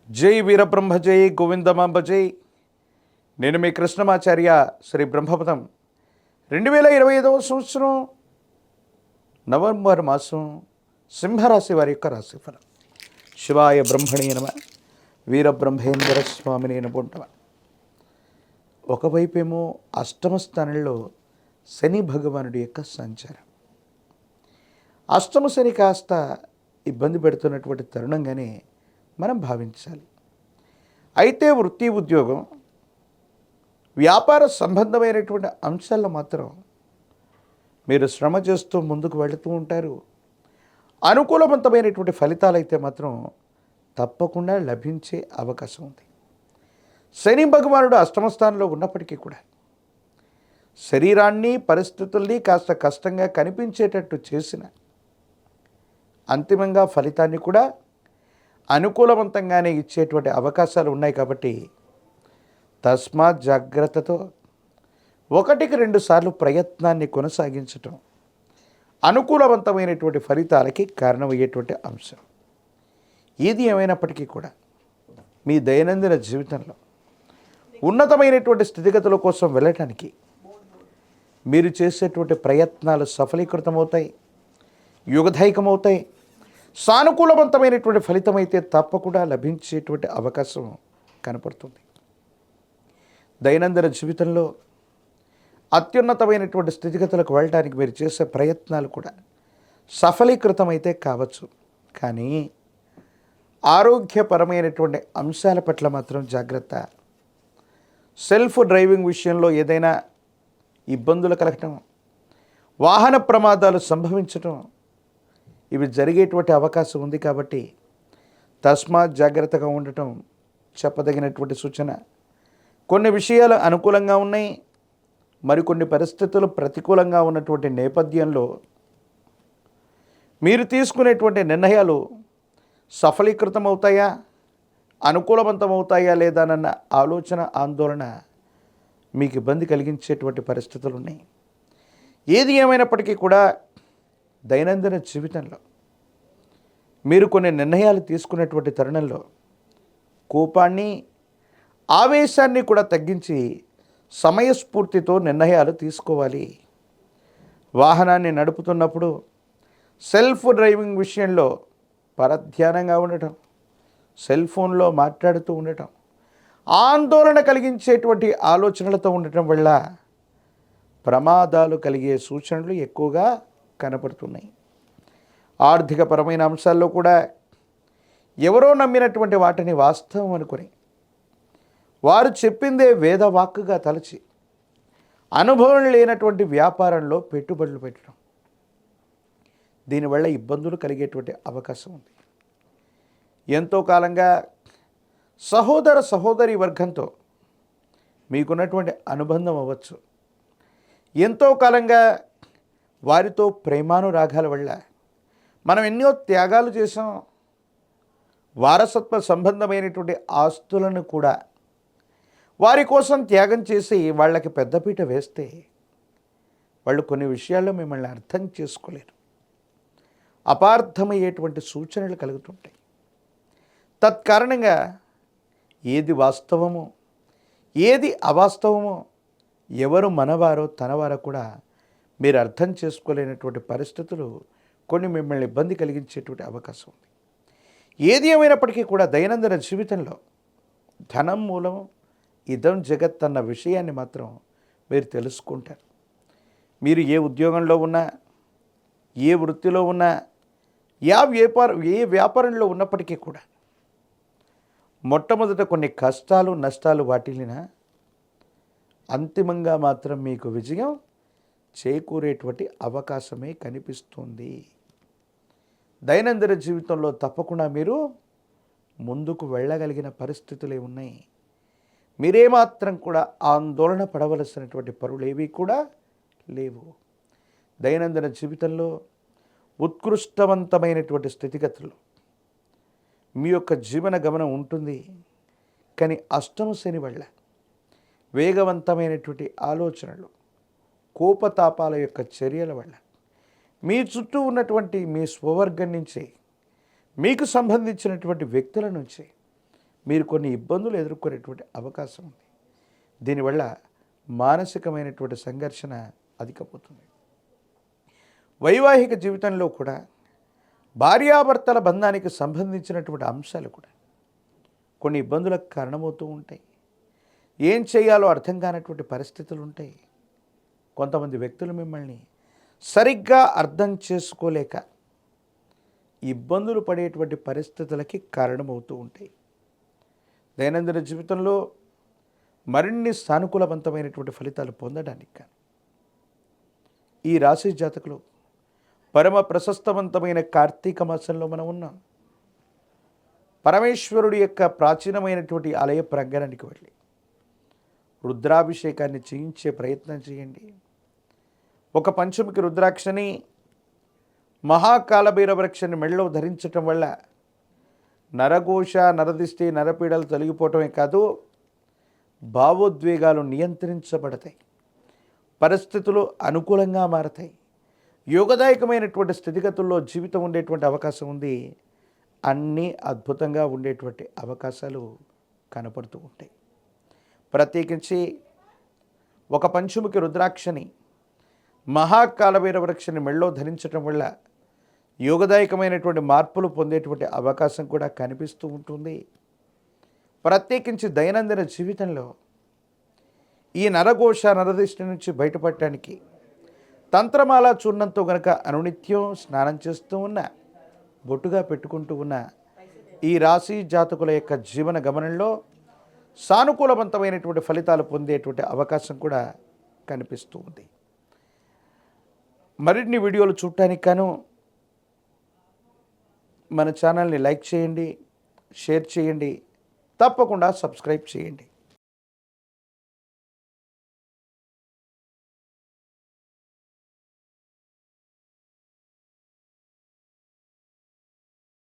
జై వీరబ్రహ్మ జై గోవిందమాంబ జై. నేను మీ కృష్ణమాచార్య శ్రీ బ్రహ్మపదం. 2025 సంవత్సరం నవంబర్ మాసం సింహరాశి వారి యొక్క రాశిఫలం. శివాయ బ్రహ్మణే నమ, వీరబ్రహ్మేంద్ర స్వామిని నమః. ఒకవైపేమో అష్టమ స్థానంలో శని భగవానుడి యొక్క సంచారం. అష్టమ శని కాస్త ఇబ్బంది పెడుతున్నటువంటి తరుణంగానే మనం భావించాలి. అయితే వృత్తి, ఉద్యోగం, వ్యాపార సంబంధమైనటువంటి అంశాల్లో మాత్రం మీరు శ్రమ చేస్తూ ముందుకు వెళుతూ ఉంటారు. అనుకూలవంతమైనటువంటి ఫలితాలు అయితే మాత్రం తప్పకుండా లభించే అవకాశం ఉంది. శని భగవానుడు అష్టమ స్థానంలో ఉన్నప్పటికీ కూడా శరీరాన్ని, పరిస్థితుల్ని కాస్త కష్టంగా కనిపించేటట్టు చేసిన అంతిమంగా ఫలితాన్ని కూడా అనుకూలవంతంగానే ఇచ్చేటువంటి అవకాశాలు ఉన్నాయి. కాబట్టి తస్మాత్ జాగ్రత్తతో 1-2 సార్లు ప్రయత్నాన్ని కొనసాగించటం అనుకూలవంతమైనటువంటి ఫలితాలకి కారణమయ్యేటువంటి అంశం. ఏది ఏమైనప్పటికీ కూడా మీ దైనందిన జీవితంలో ఉన్నతమైనటువంటి స్థితిగతుల కోసం వెళ్ళటానికి మీరు చేసేటువంటి ప్రయత్నాలు సఫలీకృతమవుతాయి, యుగదాయకమవుతాయి. సానుకూలవంతమైనటువంటి ఫలితం అయితే తప్పకుండా లభించేటువంటి అవకాశం కనపడుతుంది. దైనందిన జీవితంలో అత్యున్నతమైనటువంటి స్థితిగతులకు వెళ్ళడానికి మీరు చేసే ప్రయత్నాలు కూడా సఫలీకృతమైతే కావచ్చు. కానీ ఆరోగ్యపరమైనటువంటి అంశాల పట్ల మాత్రం జాగ్రత్త. సెల్ఫ్ డ్రైవింగ్ విషయంలో ఏదైనా ఇబ్బందులు కలగటం, వాహన ప్రమాదాలు సంభవించటం, ఇవి జరిగేటువంటి అవకాశం ఉంది. కాబట్టి తస్మాత్ జాగ్రత్తగా ఉండటం చెప్పదగినటువంటి సూచన. కొన్ని విషయాలు అనుకూలంగా ఉన్నాయి, మరికొన్ని పరిస్థితులు ప్రతికూలంగా ఉన్నటువంటి నేపథ్యంలో మీరు తీసుకునేటువంటి నిర్ణయాలు సఫలీకృతం అవుతాయా, అనుకూలవంతమవుతాయా లేదానన్న ఆలోచన, ఆందోళన మీకు ఇబ్బంది కలిగించేటువంటి పరిస్థితులు ఉన్నాయి. ఏది ఏమైనప్పటికీ కూడా దైనందిన జీవితంలో మీరు కొన్ని నిర్ణయాలు తీసుకునేటువంటి తరుణంలో కోపాన్ని, ఆవేశాన్ని కూడా తగ్గించి సమయస్ఫూర్తితో నిర్ణయాలు తీసుకోవాలి. వాహనాన్ని నడుపుతున్నప్పుడు సెల్ఫ్ డ్రైవింగ్ విషయంలో పరధ్యానంగా ఉండటం, సెల్ ఫోన్లో మాట్లాడుతూ ఉండటం, ఆందోళన కలిగించేటువంటి ఆలోచనలతో ఉండటం వల్ల ప్రమాదాలు కలిగే సూచనలు ఎక్కువగా కనపడుతున్నాయి. ఆర్థికపరమైన అంశాల్లో కూడా ఎవరో నమ్మినటువంటి వాటిని వాస్తవం అనుకుని వారు చెప్పిందే వేదవాక్కుగా తలచి అనుభవం లేనటువంటి వ్యాపారంలో పెట్టుబడులు పెట్టడం, దీనివల్ల ఇబ్బందులు కలిగేటువంటి అవకాశం ఉంది. ఎంతో కాలంగా సహోదర సహోదరి వర్గంతో మీకున్నటువంటి అనుబంధం అవ్వచ్చు. ఎంతో కాలంగా వారితో ప్రేమానురాగాల వల్ల మనం ఎన్నో త్యాగాలు చేసాం. వారసత్వ సంబంధమైనటువంటి ఆస్తులను కూడా వారి కోసం త్యాగం చేసి వాళ్ళకి పెద్దపీట వేస్తే వాళ్ళు కొన్ని విషయాల్లో మిమ్మల్ని అర్థం చేసుకోలేరు. అపార్థమయ్యేటువంటి సూచనలు కలుగుతుంటాయి. తత్కారణంగా ఏది వాస్తవమో, ఏది అవాస్తవమో, ఎవరు మనవారో తనవారో కూడా మీరు అర్థం చేసుకోలేనటువంటి పరిస్థితులు కొన్ని మిమ్మల్ని ఇబ్బంది కలిగించేటువంటి అవకాశం ఉంది. ఏది ఏమైనప్పటికీ కూడా దైనందిన జీవితంలో ధనం మూలం ఇదం జగత్ అన్న విషయాన్ని మాత్రం మీరు తెలుసుకుంటారు. మీరు ఏ ఉద్యోగంలో ఉన్నా, ఏ వృత్తిలో ఉన్నా, ఏ వ్యాపారంలో ఉన్నప్పటికీ కూడా మొట్టమొదట కొన్ని కష్టాలు, నష్టాలు వాటిల్లినా అంతిమంగా మాత్రం మీకు విజయం చేకూరేటువంటి అవకాశమే కనిపిస్తుంది. దైనందిన జీవితంలో తప్పకుండా మీరు ముందుకు వెళ్ళగలిగిన పరిస్థితులే ఉన్నాయి. మీరేమాత్రం కూడా ఆందోళన పడవలసినటువంటి పనులేవి కూడా లేవు. దైనందిన జీవితంలో ఉత్కృష్టవంతమైనటువంటి స్థితిగతులు మీ యొక్క జీవన గమనం ఉంటుంది. కానీ అష్టమ శని వల్ల వేగవంతమైనటువంటి ఆలోచనలు, కోపతాపాల యొక్క చర్యల వల్ల మీ చుట్టూ ఉన్నటువంటి మీ స్వవర్గం నుంచి మీకు సంబంధించినటువంటి వ్యక్తుల నుంచి మీరు కొన్ని ఇబ్బందులు ఎదుర్కొనేటువంటి అవకాశం ఉంది. దీనివల్ల మానసికమైనటువంటి సంఘర్షణ అధికపోతుంది. వైవాహిక జీవితంలో కూడా భార్యాభర్తల బంధానికి సంబంధించినటువంటి అంశాలు కూడా కొన్ని ఇబ్బందులకు కారణమవుతూ ఉంటాయి. ఏం చేయాలో అర్థం కానటువంటి పరిస్థితులు ఉంటాయి. కొంతమంది వ్యక్తులు మిమ్మల్ని సరిగ్గా అర్థం చేసుకోలేక ఇబ్బందులు పడేటువంటి పరిస్థితులకి కారణమవుతూ ఉంటాయి. దైనందిన జీవితంలో మరిన్ని సానుకూలవంతమైనటువంటి ఫలితాలు పొందడానికి కానీ ఈ రాశి జాతకులు పరమ ప్రశస్తవంతమైన కార్తీక మాసంలో మనం ఉన్నాం. పరమేశ్వరుడి యొక్క ప్రాచీనమైనటువంటి ఆలయ ప్రాంగణానికి వెళ్ళి రుద్రాభిషేకాన్ని చేయించే ప్రయత్నం చేయండి. ఒక పంచముఖి రుద్రాక్షని మహాకాలభైరవృక్షాన్ని మెళ్ళలో ధరించటం వల్ల నరఘోష, నరదిష్టి, నరపీడలు తొలగిపోవటమే కాదు, భావోద్వేగాలు నియంత్రించబడతాయి, పరిస్థితులు అనుకూలంగా మారతాయి, యోగదాయకమైనటువంటి స్థితిగతుల్లో జీవితం ఉండేటువంటి అవకాశం ఉంది. అన్నీ అద్భుతంగా ఉండేటువంటి అవకాశాలు కనపడుతూ ఉంటాయి. ప్రత్యేకించి ఒక పంచముఖి రుద్రాక్షని మహాకాలభైరవృక్షాన్ని మెళ్ళలో ధరించటం వల్ల యోగదాయకమైనటువంటి మార్పులు పొందేటువంటి అవకాశం కూడా కనిపిస్తూ ఉంటుంది. ప్రత్యేకించి దైనందిన జీవితంలో ఈ నరఘోష, నరదిష్టి నుంచి బయటపడటానికి తంత్రమాల చూర్ణంతో గనక అనునిత్యం స్నానం చేస్తూ ఉన్న, బొట్టుగా పెట్టుకుంటూ ఉన్న ఈ రాశి జాతకుల యొక్క జీవన గమనంలో సానుకూలవంతమైనటువంటి ఫలితాలు పొందేటువంటి అవకాశం కూడా కనిపిస్తూ ఉంది. మరిన్ని వీడియోలు చూడటానికి గాను మన ఛానల్ని లైక్ చేయండి, షేర్ చేయండి, తప్పకుండా సబ్స్క్రైబ్ చేయండి.